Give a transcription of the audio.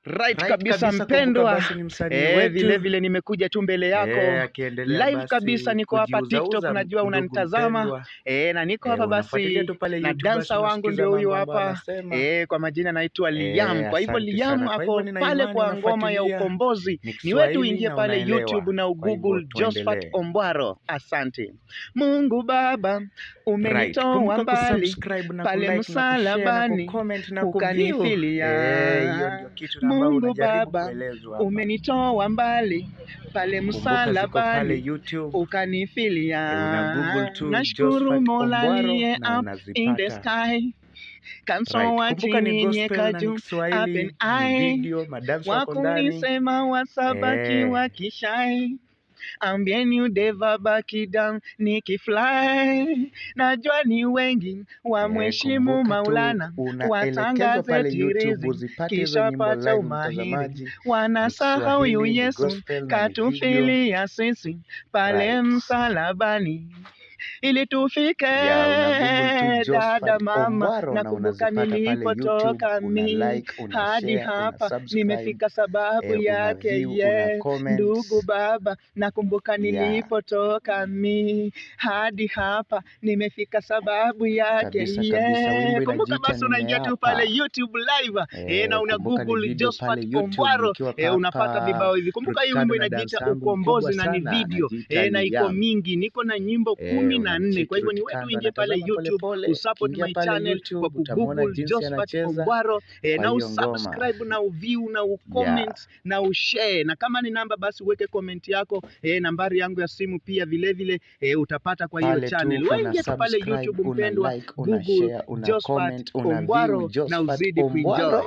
Right kabisa mpendwa. Vile vile nimekuja tu mbele yako live kabisa, niko hapa TikTok, najua unanitazama na niko hapa basi na dansa wangu ndio huyu hapa kwa majina naitwa Liam. Kwa hivyo Liam ako pale kwa ngoma ya ukombozi, ni wetu ingie pale YouTube na Google Josephat Ombwaro. Asante Mungu Baba, umenitoa mbali pale msalabani ukanifilia. Mungu Baba, umenitoa mbali pale msalabani ukanifilia. Nashukuru Mola aliye up in the sky, kansoa chini nyeka juu up and I, wakunisema wasabaki wakishai, ambieni udeva baki down nikifly. Najua ni wengi wa mheshimu Maulana, watangaze tirizi kisha pata umahiri. Wanasahau yu Yesu katufilia sisi pale msalabani ili tufike. Dada mama, nakumbuka nilipotoka mi hadi hapa nimefika sababu yake ndugu baba, nakumbuka nilipotoka mi hadi hapa nimefika sababu yake Kumbuka basi unaingia tu pale YouTube live na una Google Josephat Ombwaro, unapata vibao hivi. Kumbuka hii wimbo inajiita Ukombozi na ni video na iko mingi, niko na nyimbo 14. Kwa hivyo ni wetu ingie pale YouTube usupport my channel kwa Google Josephat Ombwaro na usubscribe na uview na ucomment na ushare, na kama ni namba basi uweke comment yako, nambari yangu ya simu pia vile vile utapata kwa hiyo channel. Wewe ingia pale YouTube mpendwa, Google Josephat Ombwaro na uzidi kuenjoy.